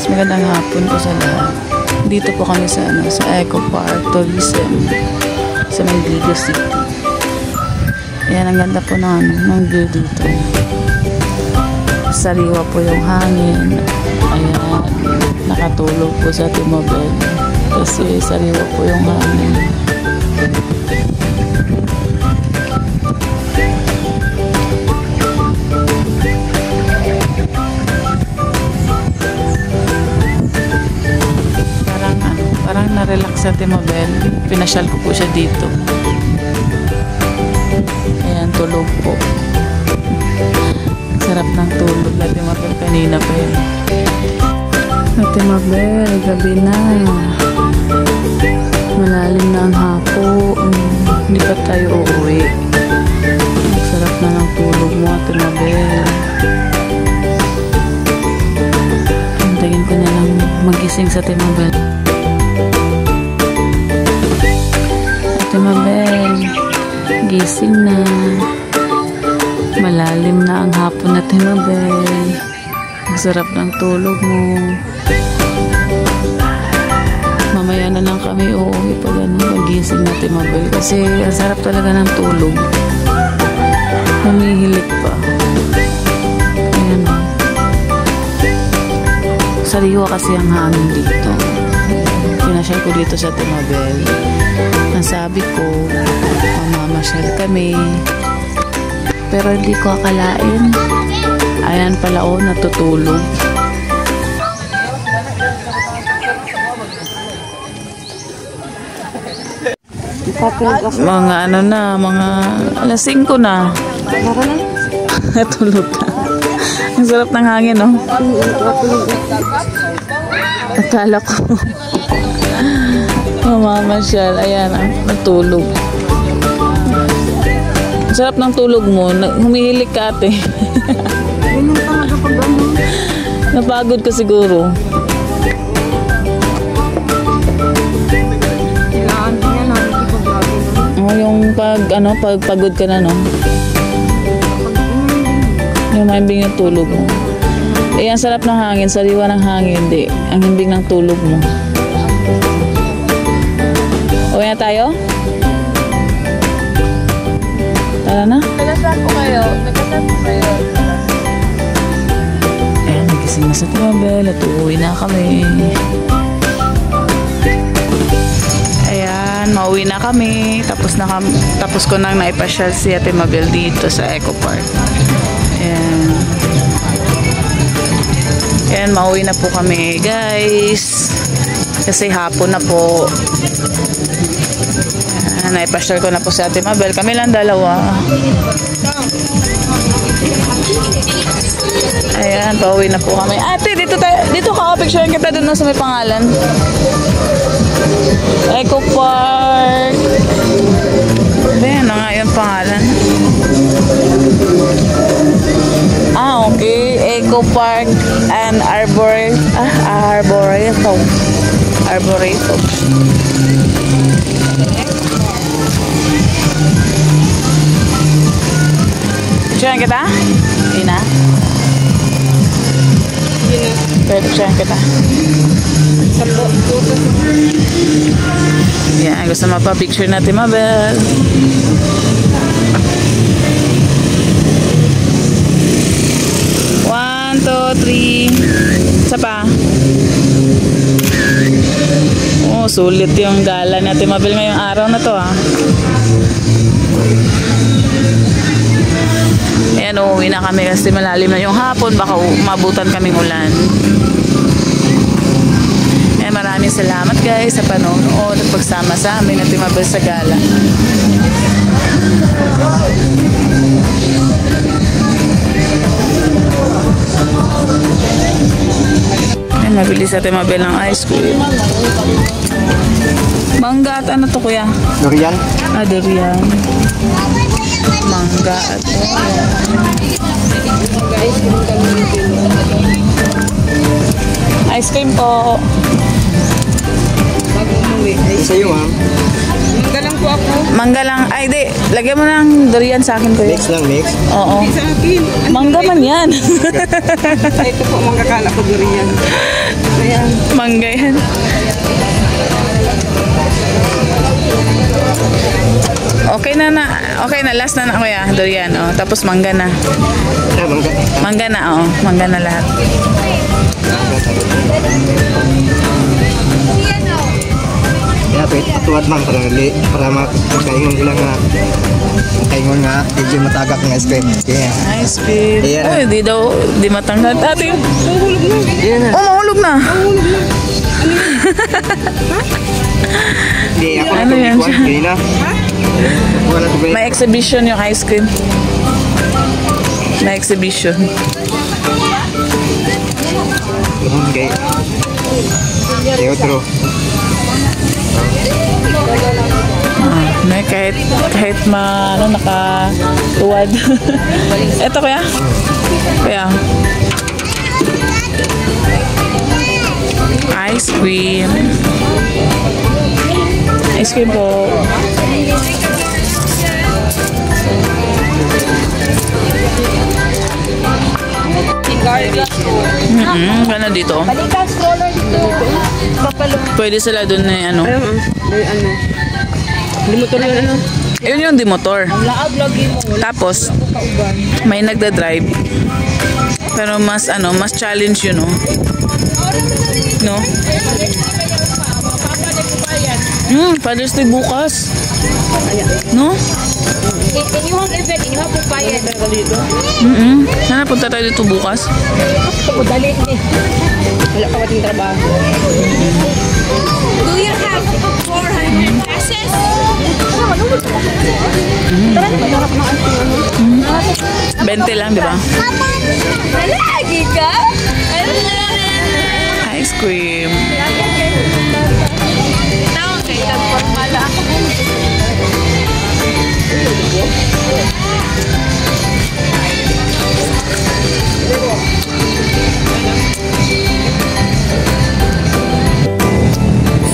guys, magandang hapon po sa lahat. Dito po kami sa Eco Park Tourism sa Mandigo City. Ayan, ang ganda po ng view dito. Sariwa po yung hangin. Ayan, nakatulog po sa Timobel kasi sariwa po yung hangin. Parang na-relax sa Timobel. Pinasyal ko po siya dito. Ayan, tulog po. Sarap ng tulog na Timobel. Kanina pa yun. Timobel, gabi na. Malalim na ang hapon. Hindi pa tayo uuwi. Sarap na ng tulog mo, Timobel. Hintayin ko na lang magising sa Timobel. Timobel, gising na. Malalim na ang hapon na Timobel. Ang sarap ng tulog mo. Mamaya na lang kami uuwi pag magising na Timobel kasi ang sarap talaga ng tulog. Humihilik pa. Ayan. Sariwa kasi ang hangin dito. Pinasyal ko dito sa Timobel. Ang sabi ko, mamamasyal kami. Pero hindi ko akalain. Ayan pala natutulog. Mga mga alas 5 na. Natulog na. Ang sarap ng hangin, no? Akala ko. Mamamasyal. Ayan, natulog. Sarap ng tulog mo. Humihilik ka, ate. Napagod ka siguro. Yung pagpagod ka na, no? Yung mahimbing yung tulog mo. Ang sarap ng hangin. Sariwa ng hangin. Hindi. Ang himbing ng tulog mo. Uwi na tayo? Tara na? Nagkasal po kayo. Ayan, nagising na sa Timobel at uuwi na kami. Ayan, mauwi na kami. Tapos ko nang naipasyal si Timobel dito sa Eco Park. Ayan. Ayan, mauwi na po kami, guys. Kasi hapon na po. Naipasyal ko na po sa Timobel. Kami lang dalawa. Ayan, pauwi na po kami. Ate, dito ka. Picture kita doon sa may pangalan. Eco Park. Ayan na nga yung pangalan. Okay. Eco Park and Arboretum. Picturean kita? Hindi na? Pero picturean kita. Yan, gusto mapapicture natin, Mabel. One, two, three. Isa pa. Oh, sulit yung gala natin, Mabel, ngayong araw na to, ha. Ayan, uuwi na kami kasi malalim na yung hapon. Baka mabutan kaming ulan. Ayan, maraming salamat, guys, sa panonood at pagsama sa amin at Timobel sa gala. Ayan, nabili sa Timobel ng ice cream. Mangga at ano to, kuya? Durian? Durian. Mangga at ice cream po. Sa'yo, ma'am. Mangga lang po ako. Mangga lang. Ay, di. Lagyan mo ng durian sa akin, kuya. Mix lang, mix. Oo. Hindi sa akin. Mangga man yan. Ito po, mangga kala ko durian. Ayan. Mangga yan. Okay na. Okay na. Last na kuya. Durian. Oh. Tapos mangga na. Mangga na. Oh. Mangga na lahat. Kaya patuwad man para makaingon sila nga kaingon nga medyo matagak ng ice cream. Ice cream. Yeah. Uy, di matanggal. Ate, mahulog na. Yeah. Oh, mahulog na. Hindi, ako Ano yan siya? na. Wala to ba? May exhibition yung ice cream. May exhibition. Okay. Kaya otro. May kahit nakatuwad. Eto kuya. Kuya. Ice cream. Ice cream po. Ano dito? Pwede sila dun na ano. Limotor yun, ano? Yun yung dimotor. Tapos, may nagda-drive. Pero mas challenge yun, no? No? Father's Day bukas. No? Inyong event, inyong pagbayan. Sana punta tayo dito bukas. Dali eh. Wala pa kating trabaho. Do you have 400 pesos? 20 lang, di ba? Lagi ka? Ice cream. Taon kay tagpagmala ako.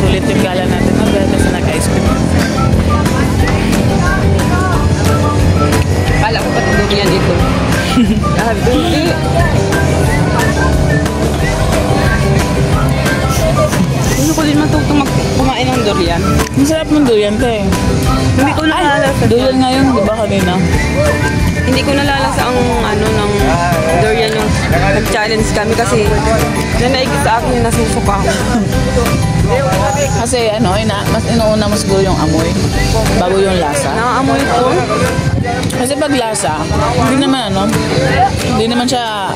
Sulit yung gala natin. Maganda sa nag-ice cream. Kala ko patulog yan dito. Hindi. Gusto ko din matutong kumain ng durian. Masarap ng durian ka eh. Hindi ko nalalasa. Durian ngayon, di ba kanina? Hindi ko nalalasa ang ng durian yung nag-challenge kami kasi nanaig sa akin yung nasusuka ako. Kasi mas inuuna mo siguro yung amoy bago yung lasa. Nakaamoy ko. Kasi pag lasa, hindi naman siya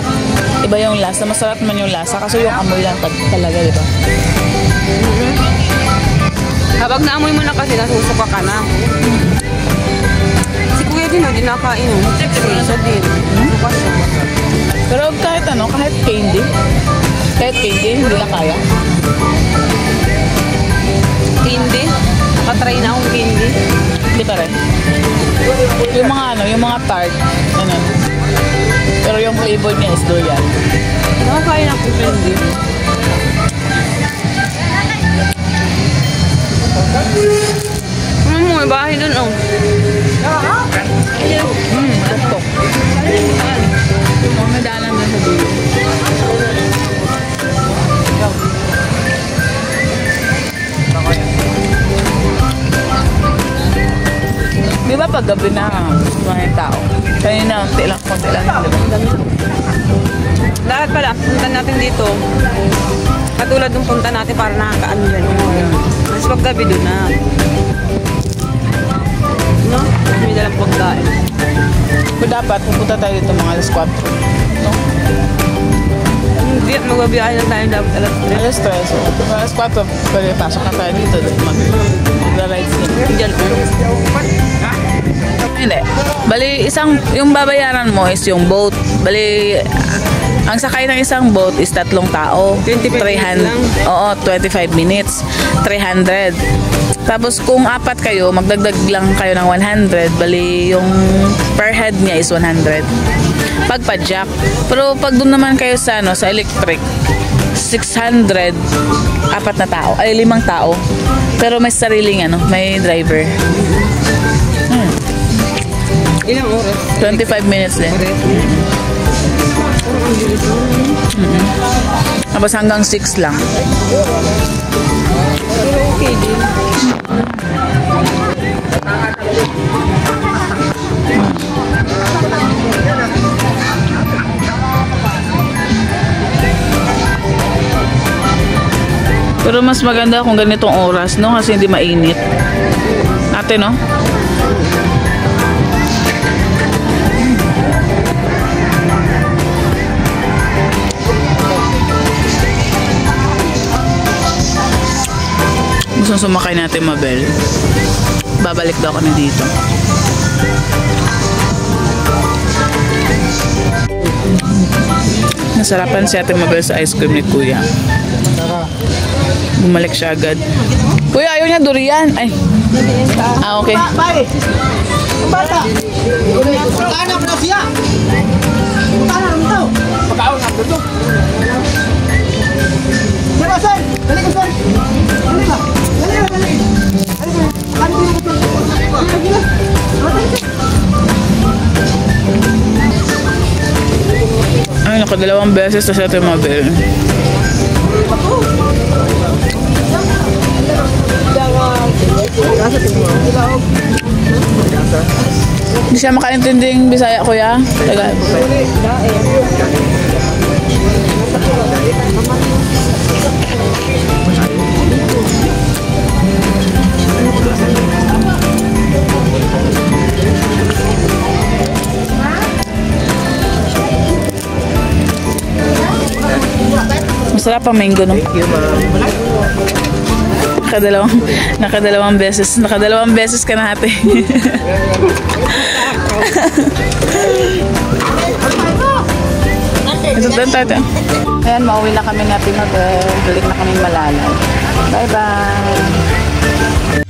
iba yung lasa. Masarap naman yung lasa kasi yung amoy lang talaga, di ba? Habang naamoy mo na kasi nasusuka ka na. Si Kuya din hindi nakainom. Siya din. Suka siya. Pero kahit candy, hindi na kaya. Candy. Nakatry na akong candy. Hindi pa rin. Yung mga tart, pero yung flavor niya is durian. Nakakain ako candy. May bahay dun, oh. Tuktok. May daanan na sa dulo. Di ba pag gabi na mga tao? Kanina, konti lang, di ba? Lahat pala, punta natin dito. Katulad ng punta natin para nakakaano dyan. Mas paggabi doon na. No? May dalang pagkain. Pero dapat, pupunta tayo dito mga alas 4. No? Hindi, magbabiyahe na tayo dapat alas 3. Alas 3. So, alas 4, pwede pasok na tayo dito. Mag-rides na. Diyan. Hindi. Bali, yung babayaran mo is yung boat. Bali, ang sakay ng isang boat is 3 tao. 25 minutes lang. Oo, 25 minutes. 300. Tapos kung 4 kayo, magdagdag lang kayo ng 100. Bali, yung per head niya is 100. Pag pa-jack. Pero pag doon naman kayo sa electric, 600, 4 na tao. Ay, 5 tao. Pero may sariling may driver. Ilang oras? 25 minutes din. Oras. Tapos hanggang 6 lang. Pero okay din. Pero mas maganda kung ganitong oras, no? Kasi hindi mainit. Ate, no? Gusto sumakay natin, Mabel. Babalik daw kami dito. Nasarapan si Ate Mabel sa ice cream ni Kuya. Bumalik siya agad. Kuya, ayaw niya durian. Ay. Ah, okay. Bye! Bata! Pagkaanap na siya! Pagkaanap na ito! Pagkaanap na ito! Sir, sir! Dali ko, sir! Dali ba? Dali ba? Dali! Dali ba? Ano ko yung ito? Ay, nakadalawang beses na siya Ate Mabel. Hindi siya makaintinding Bisaya, Kuya. Tagal. Masarap ang mango, no? Nakadalawang beses ka na, ate. Ito doon, tate. Ayan, mauwi na kami natin, Mabel. Balik na kami Malalay. Bye-bye.